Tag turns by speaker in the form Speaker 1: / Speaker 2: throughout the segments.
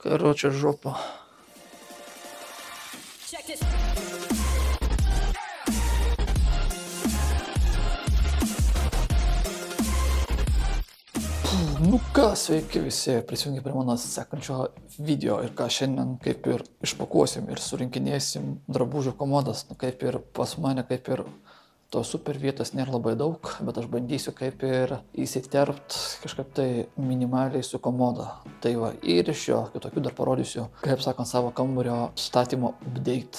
Speaker 1: Короче, жопа. Nu ką, sveiki visi, prisijungi prie mano sekančio video ir ką šiandien kaip ir išpakuosim ir surinkinėsim drabužių komodas. Kaip ir pas mane, kaip ir to super vietos nėra labai daug, bet aš bandysiu kaip ir įsiterpt kažkaip tai minimaliai su komoda. Tai va, ir iš jo kitokių dar parodysiu, kaip sakant, savo kambario statymo update.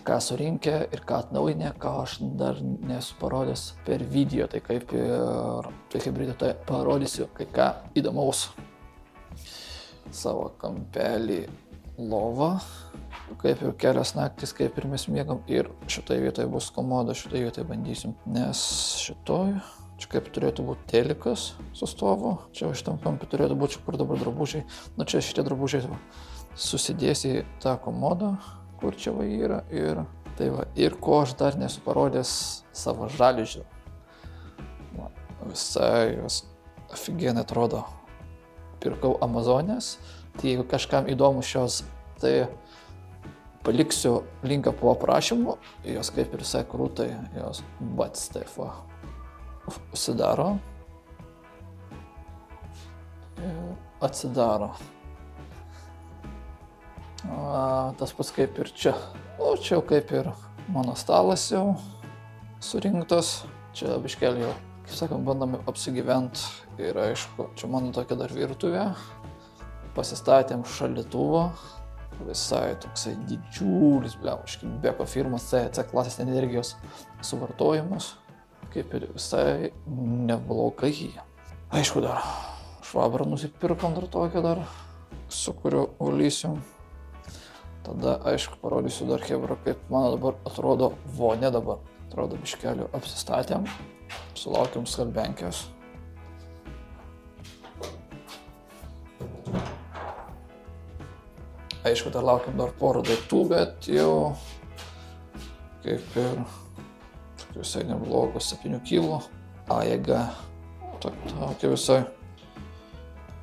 Speaker 1: Ką surinkę ir ką atnaujinę, ką aš dar nesu parodęs per video, tai kaip ir tai hibridė, tai parodysiu kai ką įdomaus. Savo kampelį lova, kaip ir kelias naktis, kaip ir mes miegam, ir šitoje vietoje bus komoda, šitoje vietoje bandysim, nes šitoje, čia kaip turėtų būti telikas su stovu, čia šitam kampe turėtų būti, kur dabar drabužiai, nu čia šitie drabužiai susidės į tą komodą, kur čia va yra, ir tai va, ir ko aš dar nesu parodęs savo žaliužių. Visai jos aфиgenai atrodo. Pirkau Amazonės, tai jeigu kažkam įdomu šios, tai paliksiu linką po aprašymu, jos kaip ir visai krūtai, jos bats taip va užsidaro ir atsidaro. Tas pats kaip ir čia. O čia jau kaip ir mano stalas jau surinktas. Čia biškelį jau, kaip sakant, bandome apsigyventi. Ir aišku, čia mano tokia dar virtuvė. Pasistatėm šaldytuvą. Visai toksai didžiulis, beko firmos C klasės energijos suvartojimas. Kaip ir visai neblogai. Aišku, dar švabrą nusipirkom dar tokią dar, su kuriuo valysim. Tada, aišku, parodysiu dar hebra, kaip mano dabar atrodo vonė dabar. Atrodo, biškelių apsistatėm, sulaukiam skalbenkės. Aišku, dar laukiam dar porą daiktų, bet jau kaip ir visai neblogos 7 kg. Jėga, tokia visai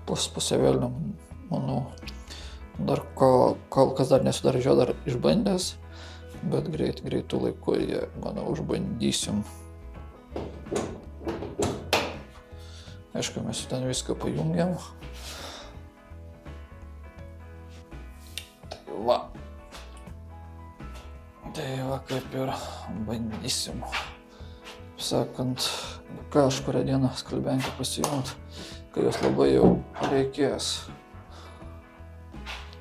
Speaker 1: pusėvėlė, manau. Dar kol kas dar nesu dar išbandęs, bet greitų laiku jie, manau, užbandysim. Aišku, mes ten viską pajungiam. Tai va, kaip ir bandysim. Sakant, kažkurią dieną skalbenkę pasijungt, kai jos labai jau reikės.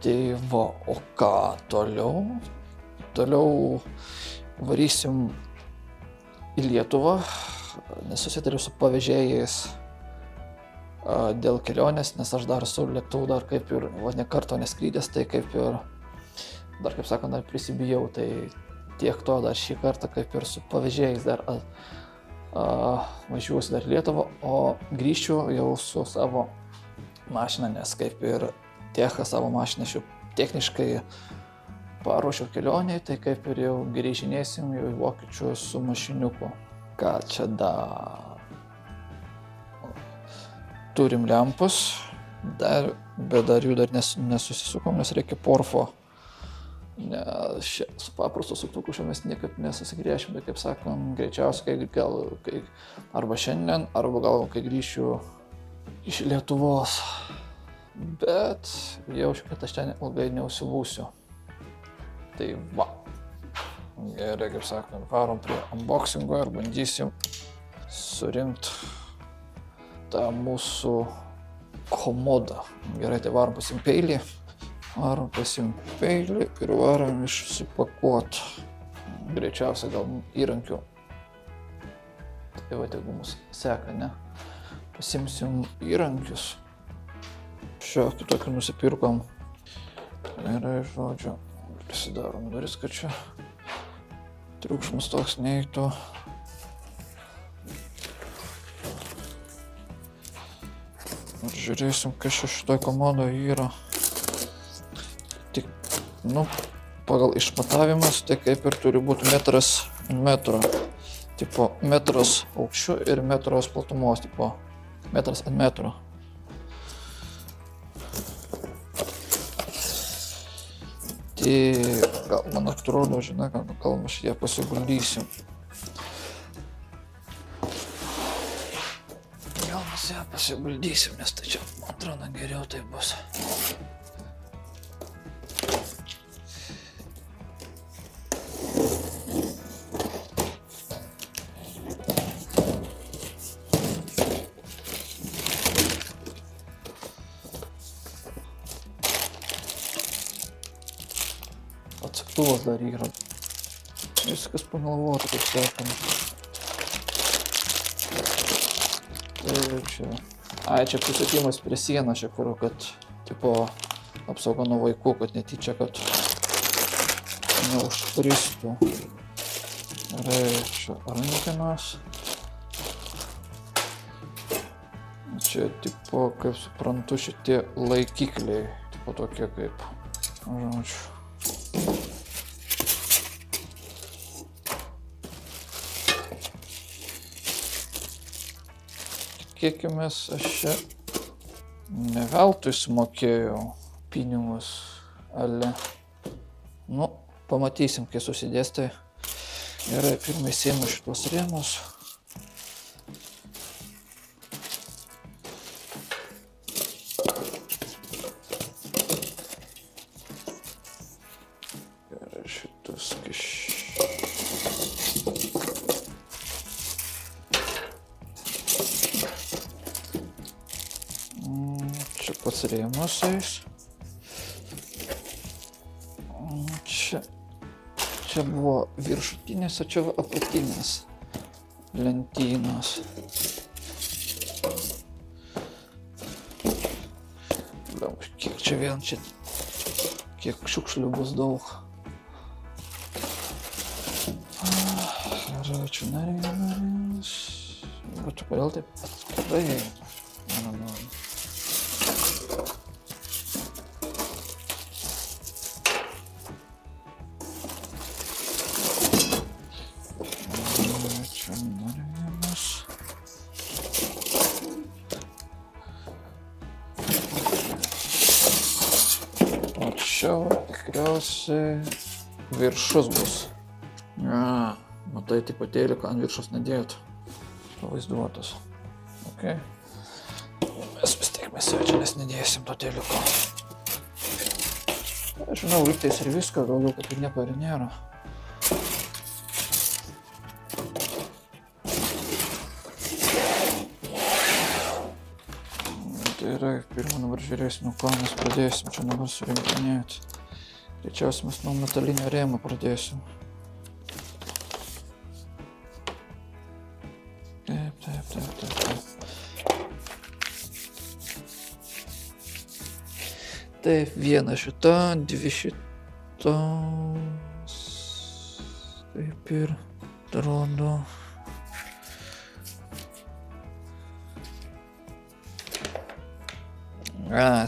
Speaker 1: Tai va, o ką toliau? Toliau varysim į Lietuvą, nes susitariu su pavežėjais dėl kelionės, nes aš dar su lėktuvu dar kaip ir ne karto neskrydęs, tai kaip ir dar, kaip sakant, dar prisibijau, tai tiek to dar šį kartą kaip ir su pavežėjais dar važiuosiu dar Lietuvą, o grįšiu jau su savo mašina, nes kaip ir techą savo mašiną aš jau techniškai paruošiau kelioniai, tai kaip ir jau grįžinėsim jau į Vokiečius su mašiniuku. Ką čia dar? Turim lempus, bet dar jų dar nesusisukom, nes reikia porfo. Su paprastu suktuku mes niekaip nesusigrėšim, bet kaip sakom, greičiausiai kai arba šiandien, arba gal kai grįšiu iš Lietuvos. Bet jaučiu, kad aš ten ilgai neužsibūsiu. Tai va. Gerai, kaip sakant, varom prie unboxingo ir bandysim surinkti tą mūsų komodą. Gerai, tai varom pasim peilį. Ir varom išsipakuot. Greičiausiai gal įrankių. Tai va, jeigu mus seka, ne? Pasimsim įrankius. Šiokį tokį nusipirkom. Gerai, žodžiu, prisidarom duris, kad čia triukšmas toks neįtų. Ir žiūrėsim, kas čia šitoj komodoje yra. Tik, pagal išmatavimas, tai kaip ir turi būti metras ant metro. Tipo, metras aukščiu ir metros platumos, tipo, metras ant metro. gal man atrodo, žinai, gal aš ją pasiguldysiu. Gal mes ją pasiguldysim, nes tai čia, man atrodo, geriau tai bus. Atsaktuvas dar yra. Viskas pagalvota, kaip sakant. Tai čia. Ai, čia prisėtimas prie sieną, čia kur, kad, tipo, apsauga nuo vaikų, kad netyčia, kad neužkristų. Gerai, čia rankenas. Čia, tipo, kaip suprantu, šitie laikikliai. Tipo, tokie kaip, žodžiu. Tikėkimės, aš čia ne veltui sumokėjau pinigus, ale. Nu, pamatysim, kai susidės tai. Gerai, pirmai sėmu šitos rėmus. Gerai, šitus čia pats rėmus eis. Čia buvo viršutinės, o čia apatinės lentynos. Kiek čia vien čia, kiek šiukšlių bus daug. Gerai, čia narėjimas. Bet čia kodėl taip atskirai? Čia tikriausiai viršus bus. Ja, matai, tipatėlį, ką ant viršus nedėt. Pavaizduotas. Ok. Mes vis tiek mes jau čia nes nedėsim to tėliuko. Aš žinau, lygtais ir viską, daugiau kaip ir nieko ir nėra. Gerai, pirmą dabar žiūrėsim, nuo ko mes pradėsim, čia dabar surinkinėti. Greičiausiai mes nuo metalinio rėmo pradėsim. Taip, viena šita, dvi šitos. Taip ir atrodo.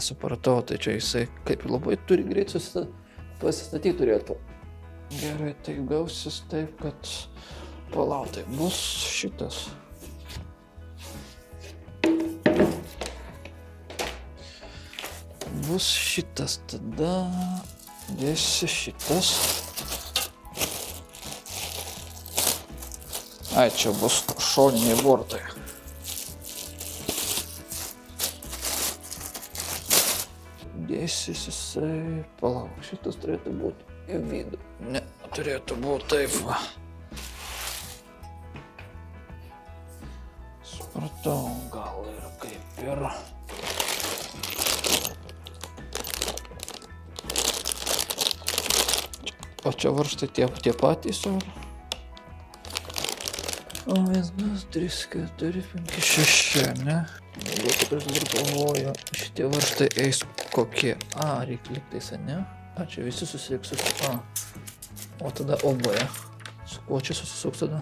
Speaker 1: Supratau, tai čia jisai kaip labai turi greit pasistatyti turėtų. Gerai, tai gausis taip, kad palauk, tai bus šitas. Bus šitas, tada dėsi šitas. Ai, čia bus šoniniai bortai. Dėsis jisai, palauk, šitas turėtų būti į vidų. Ne, turėtų būti taip va. Supratau, gal ir kaip ir. O čia varžtai tie patys ar? O 1, 2, 3, 4, 5, 6, ne? Galbūt, kad aš dabar galvoju, šitie varžtai eis kokie? A, reikia lygtais, ne? A, čia visi susiliks su A. O tada OB. Su kuo čia susisuks tada?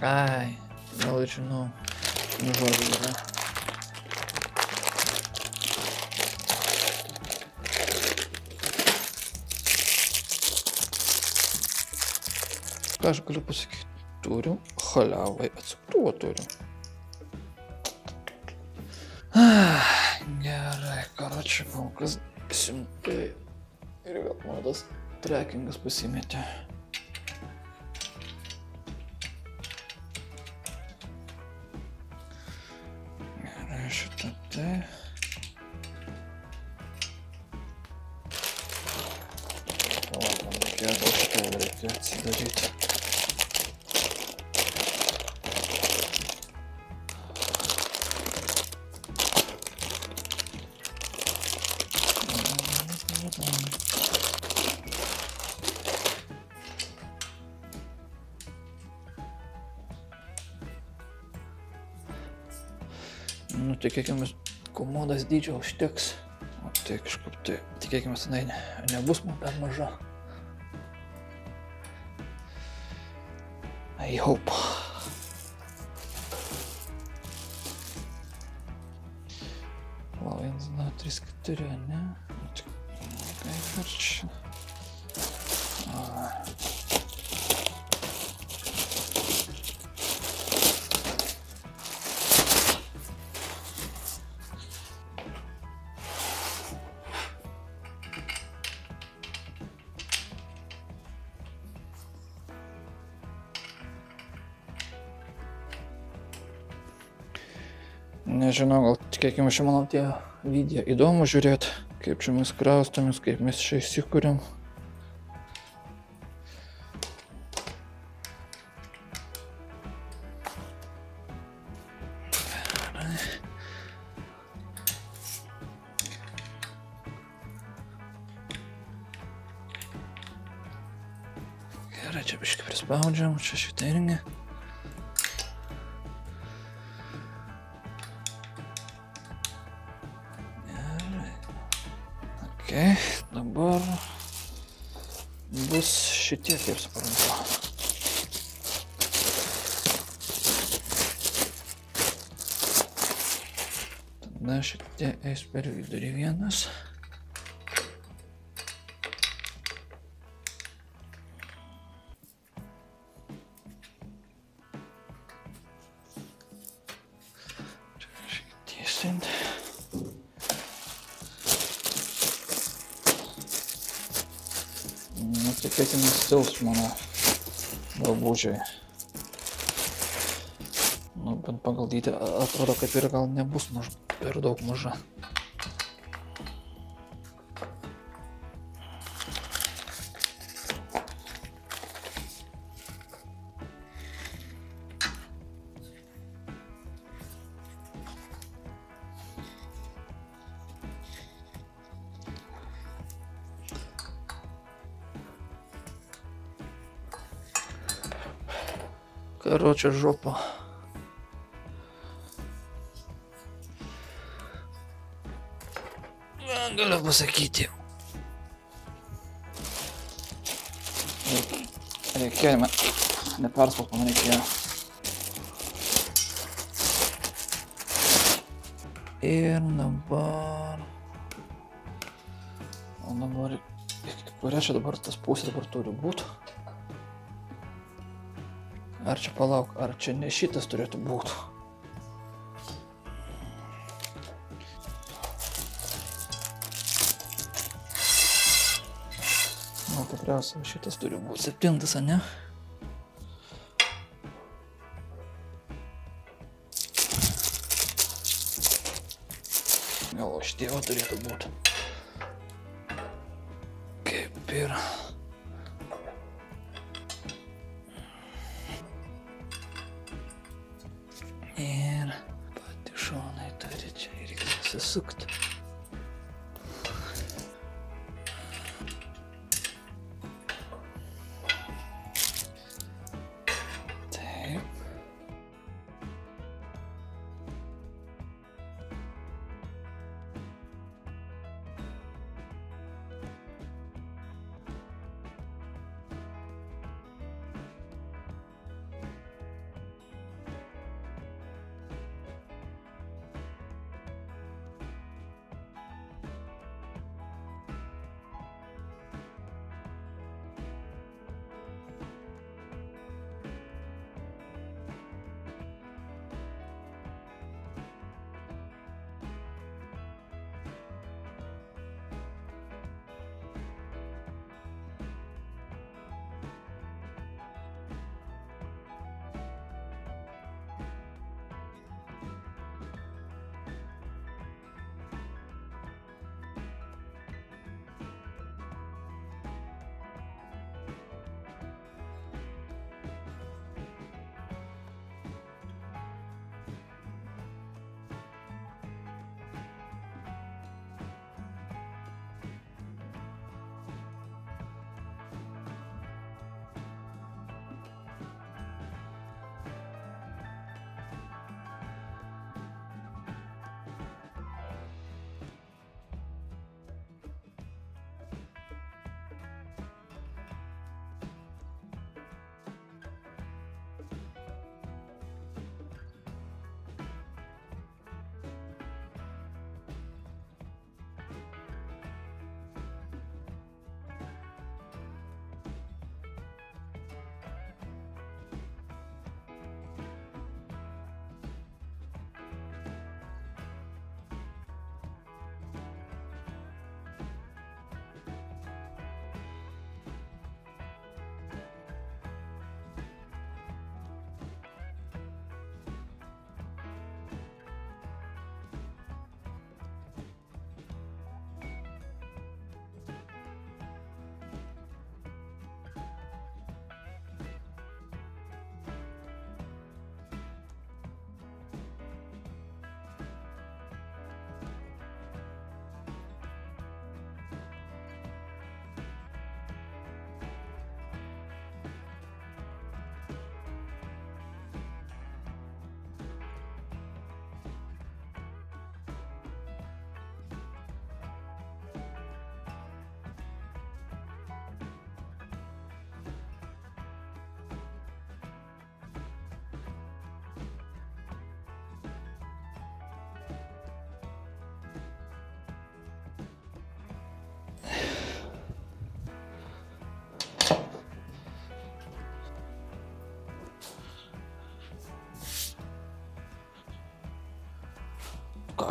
Speaker 1: Ai, gal ir žinau. Nu, žodžiu, yra. Ką aš galiu pasakyti? Turim, haliavai, atsuktuvą turim. Gerai, karočią, kol kas 100. Ir vėl mano tas trekingas pasimetė. Gerai, šitą tai. Man reikėjo gal šitą reikia atsidaryti. Nu, tikėkime, komodas dydžio užteks. O tai kažkaip tai, tikėkime, jinai nebus man per maža. I hope. Lau, 1, 2, 3, 4, ne? Kaip ir čia. Nežinau, gal tikėkime, čia mano tie video įdomu žiūrėti, kaip čia mes kraustomės, kaip mes čia įsikūrėm. Gerai, čia biškai prispaudžiam, čia šitą įrengę. Dabar bus šitie, kaip suprantu. Tada šitie eis per vidurį vienas. Čia šiek tiesint. Tikėkime, stils mano drabužiai. Nu, bent pagal dydį atrodo, kaip ir gal nebus per daug maža. Короче, жопа. Galiu pasakyti. Reikėjo, neperspausti, man reikėjo. Ir dabar... O dabar... Kuria čia dabar tas pusė dabar turi būti? Ar čia palauk, ar čia ne šitas turėtų būti? Nu, tikriausiai šitas turi būti 7, ane? Gal šitie turėtų būti. Kaip ir... Ir pati šonai turi čia irgi susukti. Taip.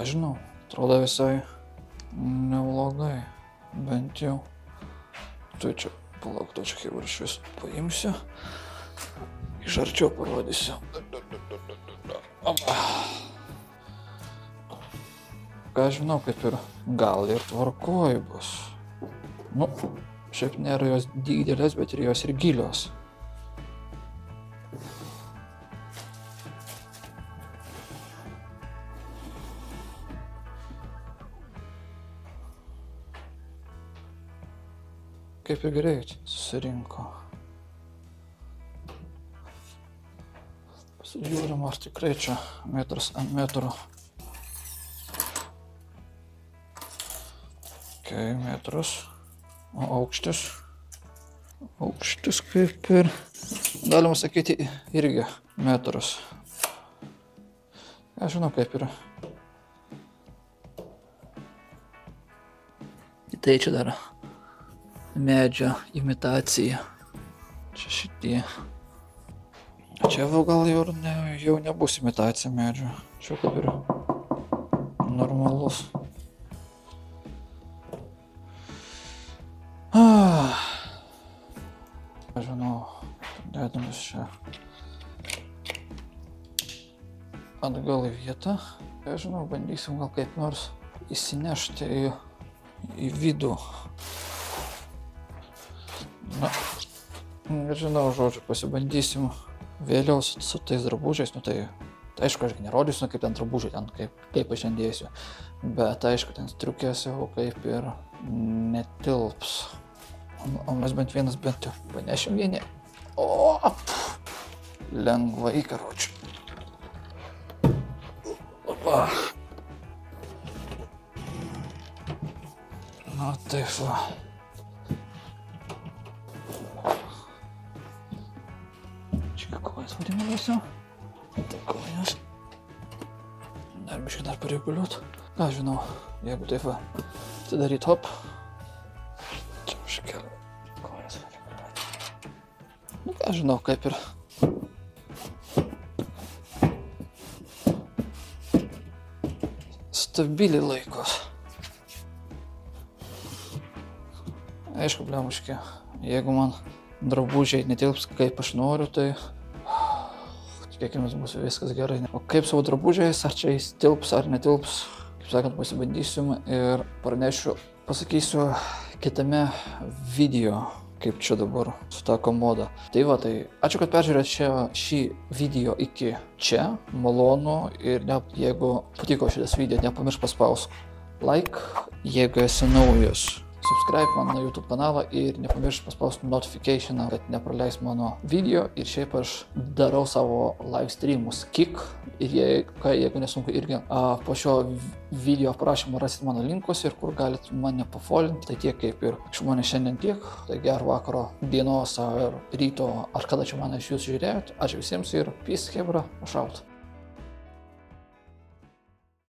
Speaker 1: ką žinau, atrodo visai neblogai, bent jau. Tai čia, palauk, to čia chirurgijos paimsiu, iš arčiau parodysiu. Ką žinau, kaip ir gal ir tvarkoj bus. Nu, šiaip nėra jos didelės, bet ir jos ir gilios. Kaip ir greit susirinko. Pasižiūrim, ar tikrai čia metras ant metro. Metras. O aukštis? Aukštis kaip ir, galima sakyti, irgi metras. Aš žinau, kaip yra. Tai čia dar medžio imitacija. Čia šitie. Čia gal jau nebus imitacija medžio. Čia kaip ir normalus. Aš žinau, dedamas čia atgal į vietą. Aš žinau, bandysim gal kaip nors įsinešti į vidų. Na, žinau, žodžiu, pasibandysim vėliau su tais drabužiais. Nu tai aišku, aš nerodysiu, kaip ten drabužiai, ten kaip aš ten dėsiu. Bet aišku, ten striukės jau kaip ir netilps. O mes bent vienas bent jau panešim vieni. O, lengvai, karočiui. Opa. Na taip va. Čia kojas vadinamosiu. Tai kojas. Dar biškai dar pareguliuot. Ką žinau, jeigu taip va, atidaryt hop. Čia užkeliu kojas pareguliuot. Nu ką žinau, kaip ir. Stabiliai laikos. Aišku, blemuškė, jeigu man drabužiai netilps kaip aš noriu, tai tikėkimės bus viskas gerai. O kaip savo drabužiais, ar čia jis tilps ar netilps, kaip sakant, pasibandysim ir pranešiu, pasakysiu kitame video, kaip čia dabar su ta komoda. Tai va, tai ačiū, kad peržiūrėt šį video iki čia, malonu ir jeigu patiko šitas video, nepamiršk paspausk like, jeigu esi naujas. Subscribe mano YouTube kanalą ir nepamiršk paspausti notificationą, kad nepraleis mano video. Ir šiaip aš darau savo live streamus Kik. Ir jeigu nesunku irgi po šio video aprašymo rasit mano linkus ir kur galit mane pafolinti. Tai tiek kaip ir iš manęs šiandien tiek. Tai gero vakaro, dienos ar ryto, ar kada čia mane iš jūsų žiūrėjot. Ačiū visiems ir peace, hebra, aš out.